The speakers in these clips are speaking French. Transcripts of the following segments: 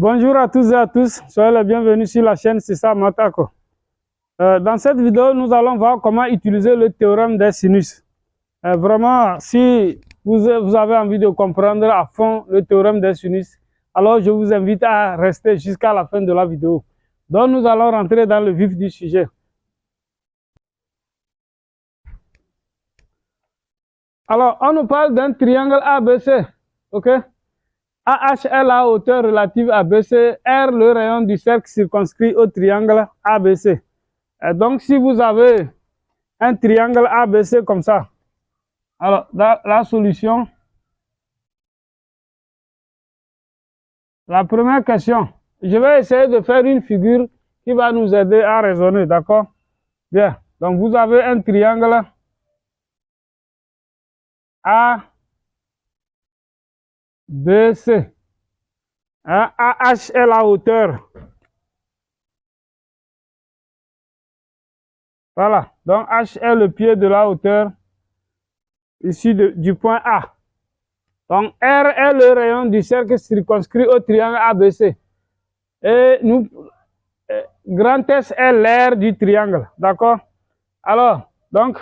Bonjour à tous et à tous, soyez les bienvenus sur la chaîne Sissa Matako. Dans cette vidéo, nous allons voir comment utiliser le théorème des sinus. Vraiment, si vous avez envie de comprendre à fond le théorème des sinus, alors je vous invite à rester jusqu'à la fin de la vidéo. Donc nous allons rentrer dans le vif du sujet. Alors, on nous parle d'un triangle ABC, ok? AH est la hauteur relative à BC, R le rayon du cercle circonscrit au triangle ABC. Et donc, si vous avez un triangle ABC comme ça, alors la solution, la première question, je vais essayer de faire une figure qui va nous aider à raisonner, d'accord? Bien, donc vous avez un triangle ABC. AH est la hauteur. Voilà, donc H est le pied de la hauteur ici du point A. Donc R est le rayon du cercle circonscrit au triangle ABC. Et grand S est l'aire du triangle, d'accord? Alors, donc,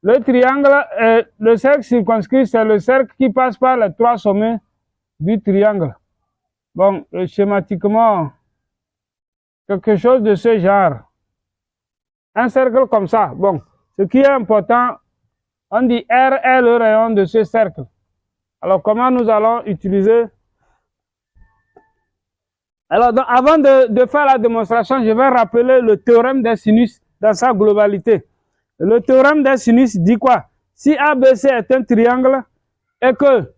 le triangle, le cercle circonscrit, c'est le cercle qui passe par les trois sommets du triangle. Bon, schématiquement, quelque chose de ce genre. Un cercle comme ça, bon, ce qui est important, on dit R est le rayon de ce cercle. Alors, comment nous allons utiliser? Alors, donc, avant de faire la démonstration, je vais rappeler le théorème des sinus dans sa globalité. Le théorème des sinus dit quoi? Si ABC est un triangle et que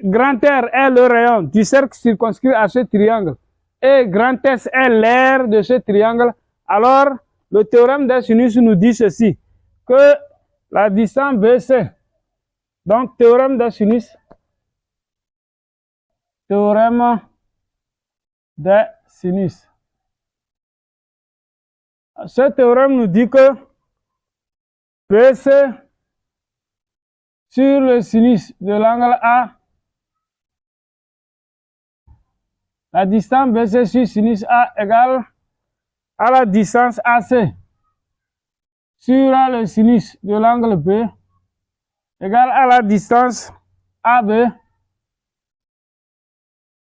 grand R est le rayon du cercle circonscrit à ce triangle et grand S est l'aire de ce triangle, alors le théorème des sinus nous dit ceci, que la distance BC, donc théorème des sinus, théorème des sinus. Ce théorème nous dit que BC sur le sinus de l'angle A, la distance BC sur sinus A égale à la distance AC sur le sinus de l'angle B égale à la distance AB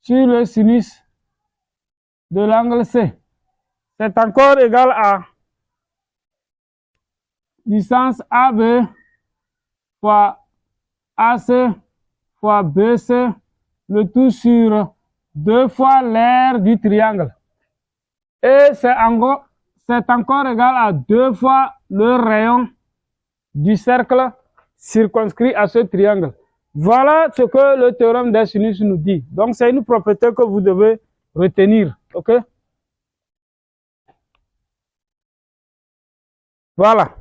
sur le sinus de l'angle C. C'est encore égal à distance AB fois AC fois BC, le tout sur 2 fois l'aire du triangle. Et c'est encore égal à 2 fois le rayon du cercle circonscrit à ce triangle. Voilà ce que le théorème des sinus nous dit. Donc c'est une propriété que vous devez retenir. Ok? Voilà.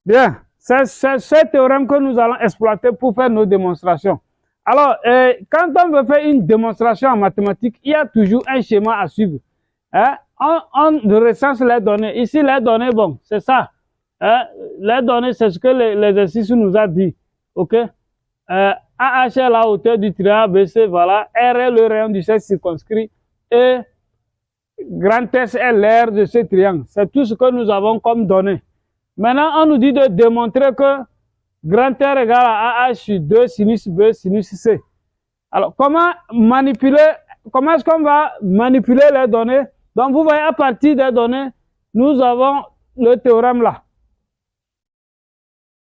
Bien. C'est ce théorème que nous allons exploiter pour faire nos démonstrations. Alors, quand on veut faire une démonstration en mathématiques, il y a toujours un schéma à suivre. Hein? On recense les données. Ici, les données, bon, c'est ça. Hein? Les données, c'est ce que l'exercice nous a dit. OK? AH est la hauteur du triangle ABC, voilà. R est le rayon du cercle circonscrit. Et grand S est l'aire de ce triangle. C'est tout ce que nous avons comme données. Maintenant, on nous dit de démontrer que grand R égale à AH sur 2 sinus B sinus C. Alors, comment est-ce qu'on va manipuler les données? Donc, vous voyez, à partir des données, nous avons le théorème là,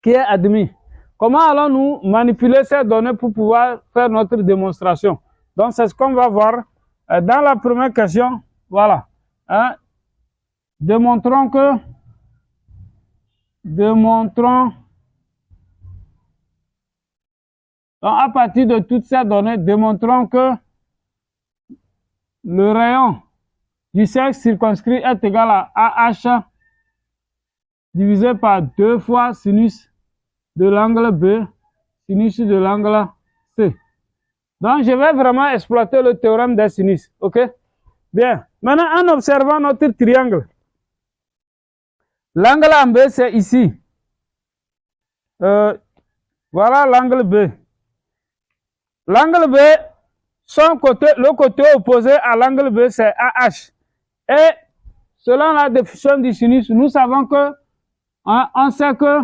qui est admis. Comment allons-nous manipuler ces données pour pouvoir faire notre démonstration? Donc, c'est ce qu'on va voir dans la première question. Voilà. Hein? Démontrons donc, à partir de toutes ces données, démontrons que le rayon du cercle circonscrit est égal à AH divisé par 2 fois sinus de l'angle B, sinus de l'angle C. Donc, je vais vraiment exploiter le théorème des sinus. OK? Bien. Maintenant, en observant notre triangle, l'angle en B, c'est ici. Voilà l'angle B. L'angle B le côté opposé à l'angle B, c'est AH. Et selon la définition du sinus, nous savons que, on sait que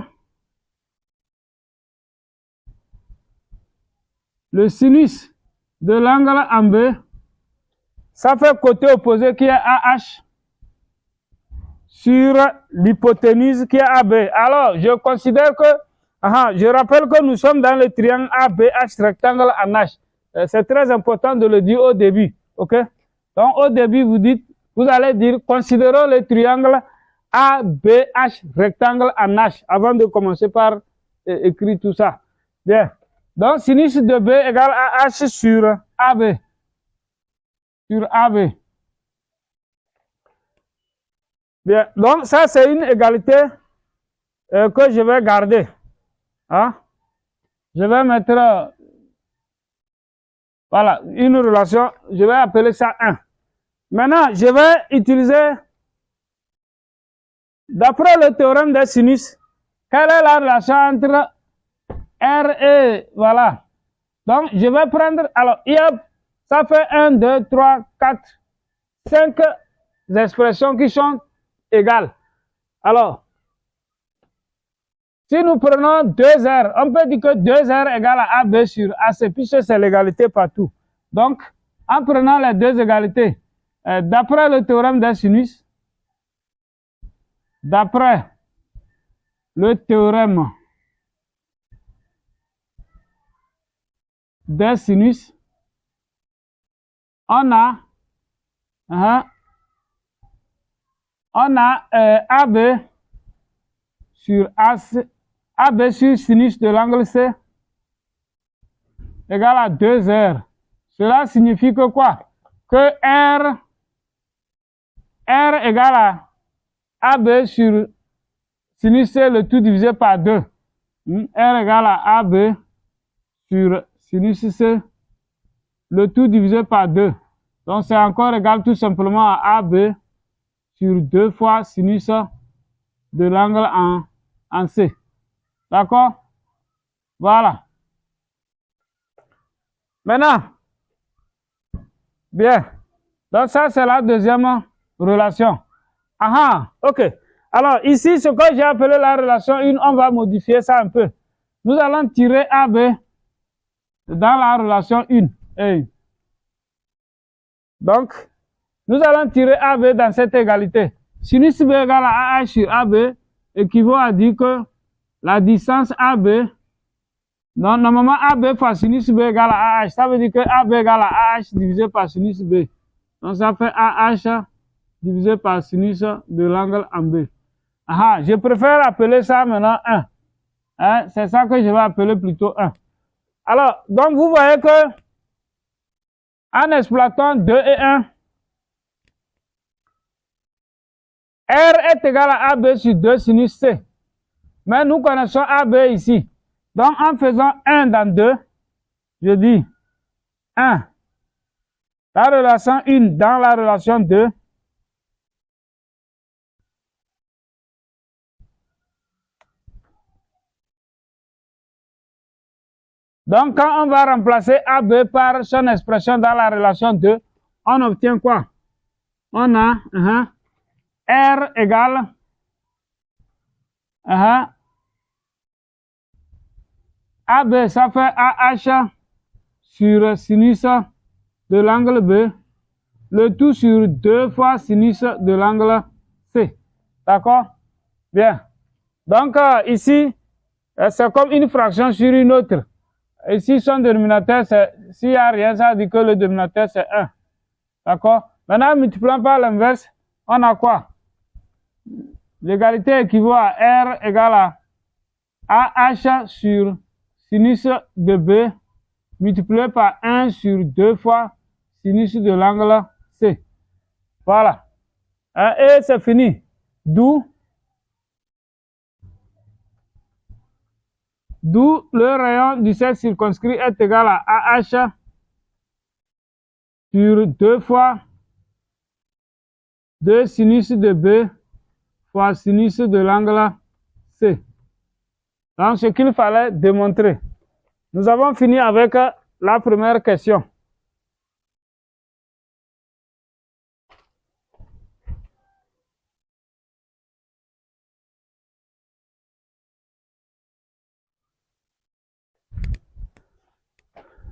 le sinus de l'angle en B, ça fait côté opposé qui est AH sur l'hypoténuse qui est AB. Alors, je considère que, je rappelle que nous sommes dans le triangle ABH rectangle en H. C'est très important de le dire au début, ok? Donc, au début, vous allez dire, considérons le triangle ABH rectangle en H, avant de commencer par écrire tout ça. Bien. Donc, sinus de B égale AH sur AB. Sur AB. Bien. Donc, ça, c'est une égalité que je vais garder. Hein? Je vais mettre, voilà, une relation, je vais appeler ça 1. Maintenant, je vais utiliser, d'après le théorème des sinus, quelle est la relation entre R et, voilà. Donc, je vais prendre, alors, ça fait 1, 2, 3, 4, 5 expressions qui sont égales. Alors, si nous prenons 2R, on peut dire que 2R égale à AB sur AC, puisque c'est l'égalité partout. Donc, en prenant les deux égalités, d'après le théorème des sinus, d'après le théorème des sinus, on a AB sur AC, AB sur sinus de l'angle C égale à 2R. Cela signifie que quoi? Que R égale à AB sur sinus C, le tout divisé par 2. R égale à AB sur sinus C, le tout divisé par 2. Donc, c'est encore égal tout simplement à AB sur 2 fois sinus de l'angle en C. D'accord? Voilà. Maintenant, bien. Donc, ça, c'est la deuxième relation. Ok. Alors, ici, ce que j'ai appelé la relation 1, on va modifier ça un peu. Nous allons tirer AB dans la relation 1. Donc, nous allons tirer AB dans cette égalité. Sinus B égale à AH sur AB équivaut à dire que la distance AB, donc normalement AB fois sinus B égale à AH, ça veut dire que AB égale à AH divisé par sinus B. Donc ça fait AH divisé par sinus de l'angle en B. Je préfère appeler ça maintenant 1. C'est ça que je vais appeler plutôt 1. Alors, donc vous voyez que en exploitant 2 et 1, R est égal à AB sur 2 sinus C. Mais nous connaissons AB ici. Donc, en faisant 1 dans 2, je dis 1. La relation 1 dans la relation 2. Donc, quand on va remplacer AB par son expression dans la relation 2, on obtient quoi? On a R égale AB, ça fait AH sur sinus de l'angle B, le tout sur 2 fois sinus de l'angle C. D'accord? Bien. Donc, ici, c'est comme une fraction sur une autre. Ici, son dénominateur, s'il n'y a rien, ça dit que le dénominateur, c'est 1. D'accord? Maintenant, multipliant par l'inverse, on a quoi? L'égalité équivaut à R égale à AH sur sinus de B multiplié par 1 sur 2 fois sinus de l'angle C. Voilà. Et c'est fini. D'où le rayon du cercle circonscrit est égal à AH sur 2 fois 2 sinus de B fois sinus de l'angle C. Donc, ce qu'il fallait démontrer. Nous avons fini avec la première question.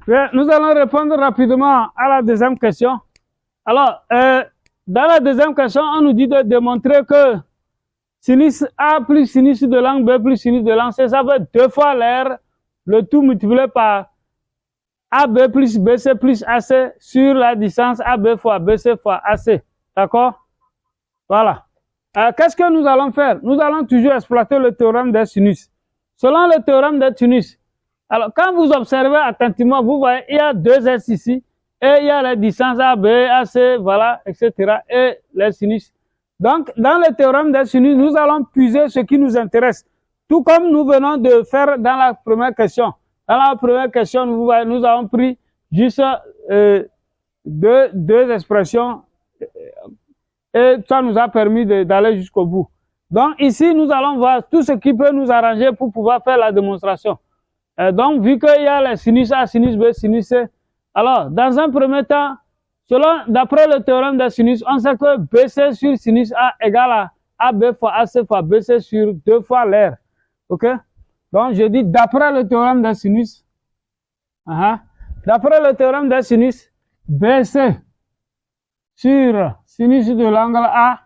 Bien, nous allons répondre rapidement à la deuxième question. Alors, dans la deuxième question, on nous dit de démontrer que sinus A plus sinus de l'angle B plus sinus de l'angle C, ça fait 2 fois l'air, le tout multiplié par AB plus BC plus AC sur la distance AB fois BC fois AC. D'accord? Voilà. Qu'est-ce que nous allons faire? Nous allons toujours exploiter le théorème des sinus. Selon le théorème des sinus, alors quand vous observez attentivement, vous voyez, il y a 2 S ici, et il y a les distances AB, AC, voilà, etc., et les sinus. Donc, dans le théorème des sinus, nous allons puiser ce qui nous intéresse, tout comme nous venons de faire dans la première question. Dans la première question, vous voyez, nous avons pris juste deux expressions et ça nous a permis d'aller jusqu'au bout. Donc ici, nous allons voir tout ce qui peut nous arranger pour pouvoir faire la démonstration. Donc, vu qu'il y a les sinus A, sinus B, sinus C, alors, dans un premier temps, d'après le théorème des sinus, on sait que BC sur sinus A égale à AB fois AC fois BC sur 2 fois l'air. OK? Donc, je dis d'après le théorème des sinus, d'après le théorème des sinus, BC sur sinus de l'angle A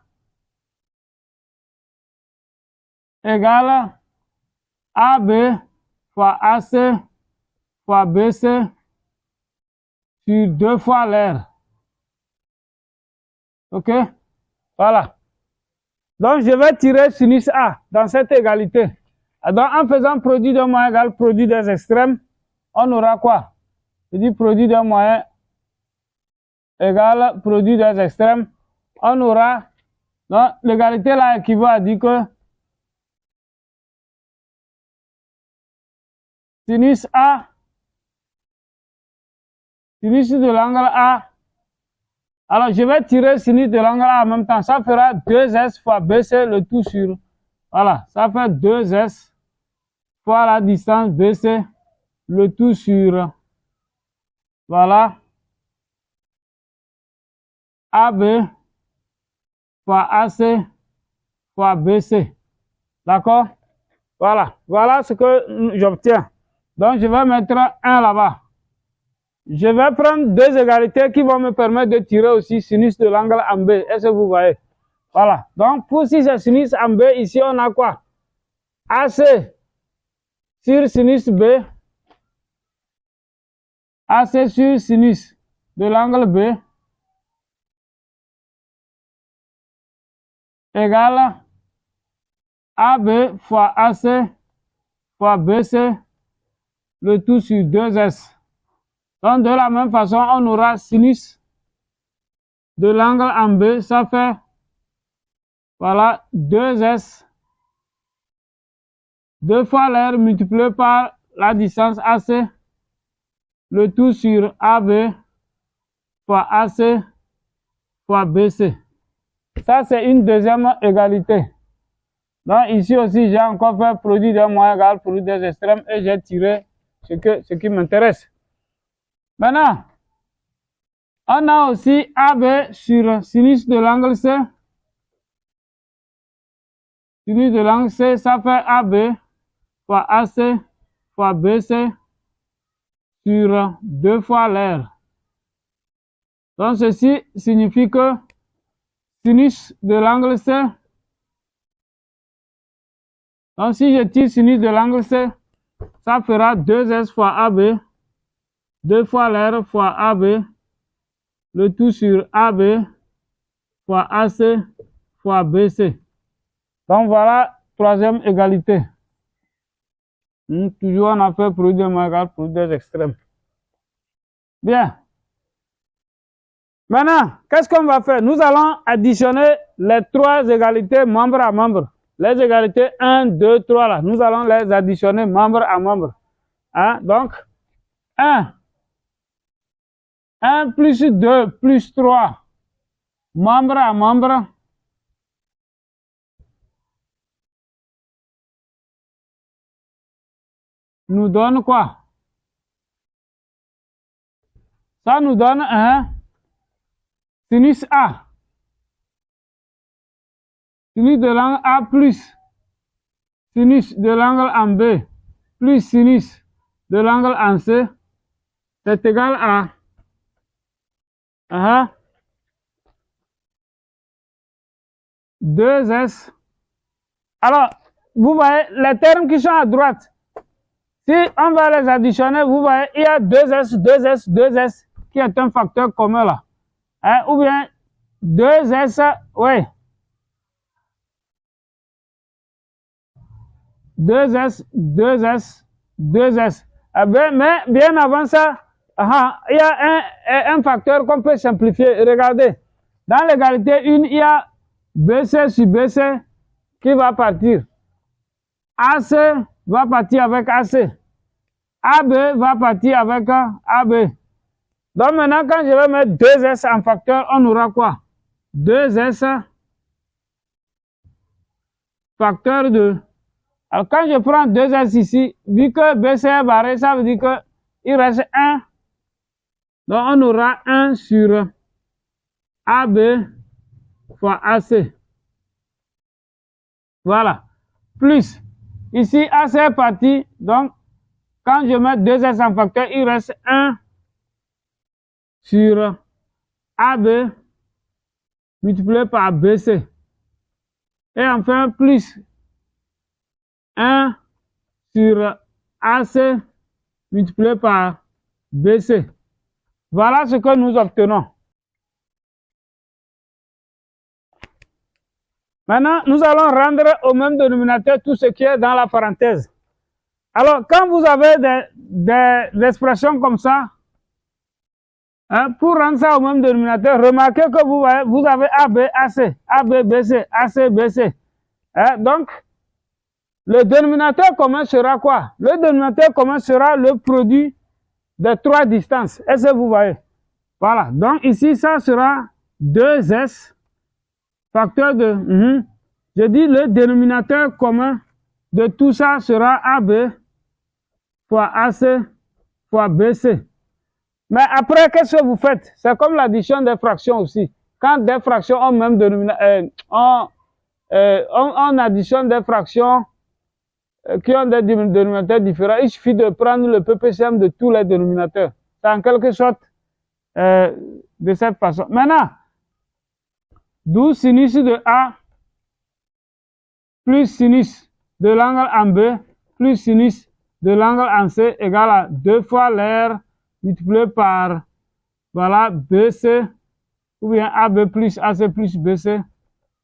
égale AB fois AC fois BC sur 2 fois l'air. OK? Voilà. Donc, je vais tirer sinus A dans cette égalité. Donc, en faisant produit d'un moyen égal produit des extrêmes, on aura quoi? Je dis produit d'un moyen égal produit des extrêmes. On aura, donc, l'égalité là équivaut à dire que sinus A, sinus de l'angle A. Alors, je vais tirer sinus de l'angle A en même temps. Ça fera 2S fois BC, le tout sur. Voilà, ça fait 2S fois la distance BC, le tout sur. Voilà. AB fois AC fois BC. D'accord? Voilà. Voilà ce que j'obtiens. Donc, je vais mettre 1 là-bas. Je vais prendre 2 égalités qui vont me permettre de tirer aussi sinus de l'angle en B. Est-ce que vous voyez? Voilà. Donc, pour si c'est sinus en B, ici, on a quoi? AC sur sinus B. AC sur sinus de l'angle B égale AB fois AC fois BC, le tout sur 2S. Donc, de la même façon, on aura sinus de l'angle en B, ça fait, voilà, 2S, 2 fois l'air multiplié par la distance AC, le tout sur AB fois AC fois BC. Ça, c'est une deuxième égalité. Donc, ici aussi, j'ai encore fait produit d'un moyen égal produit des extrêmes et j'ai tiré ce qui m'intéresse. Maintenant, on a aussi AB sur sinus de l'angle C. Sinus de l'angle C, ça fait AB fois AC fois BC sur 2 fois l'air. Donc, ceci signifie que sinus de l'angle C, donc si je tire sinus de l'angle C, ça fera 2S fois AB, 2 fois l'air fois AB, le tout sur AB fois AC fois BC. Donc voilà, troisième égalité. Toujours on a fait produit d'un moyen égal produit des extrêmes. Bien. Maintenant, qu'est-ce qu'on va faire? Nous allons additionner les 3 égalités membre à membre. Les égalités 1, 2, 3 là. Nous allons les additionner membre à membre. Hein? Donc, 1 plus 2 plus 3 membre à membre nous donne quoi? Ça nous donne un sinus A. Sinus de l'angle A plus sinus de l'angle en B plus sinus de l'angle en C c'est égal à 2S. Alors, vous voyez les termes qui sont à droite. Si on va les additionner, vous voyez, il y a 2S, 2S, 2S, qui est un facteur commun là. Hein, ou bien 2S, oui. 2S, 2S, 2S. Mais bien avant ça, il y a un facteur qu'on peut simplifier. Regardez, dans l'égalité 1, il y a BC sur BC qui va partir. AC va partir avec AC. AB va partir avec AB. Donc maintenant, quand je vais mettre 2S en facteur, on aura quoi? 2S facteur de... Alors quand je prends 2S ici, vu que BC est barré, ça veut dire qu'il reste 1. Donc on aura 1 sur AB fois AC. Voilà. Plus, ici AC est parti, donc quand je mets 2S en facteur, il reste 1 sur AB multiplié par BC. Et enfin, plus 1 sur AC multiplié par BC. Voilà ce que nous obtenons. Maintenant, nous allons rendre au même dénominateur tout ce qui est dans la parenthèse. Alors, quand vous avez des expressions comme ça, hein, pour rendre ça au même dénominateur, remarquez que vous avez AB, AC, AB, BC, AC, BC. Hein, donc, le dénominateur commun sera quoi? Le dénominateur commun sera le produit des trois distances. Est-ce que vous voyez? Voilà. Donc, ici, ça sera 2S, facteur de... Je dis le dénominateur commun de tout ça sera AB fois AC fois BC. Mais après, qu'est-ce que vous faites? C'est comme l'addition des fractions aussi. Quand des fractions ont même dénominateur, on additionne des fractions qui ont des dénominateurs différents, il suffit de prendre le PPCM de tous les dénominateurs. C'est en quelque sorte de cette façon. Maintenant, 12 sinus de A plus sinus de l'angle en B plus sinus de l'angle en C égale à 2 fois l'air multiplié par, voilà, BC, ou bien AB plus AC plus BC,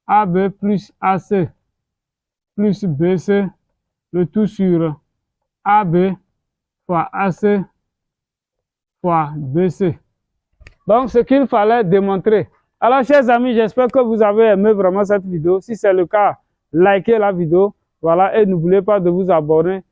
AB plus AC plus BC, le tout sur AB fois AC fois BC. Donc, ce qu'il fallait démontrer. Alors, chers amis, j'espère que vous avez aimé vraiment cette vidéo. Si c'est le cas, likez la vidéo. Voilà, et n'oubliez pas de vous abonner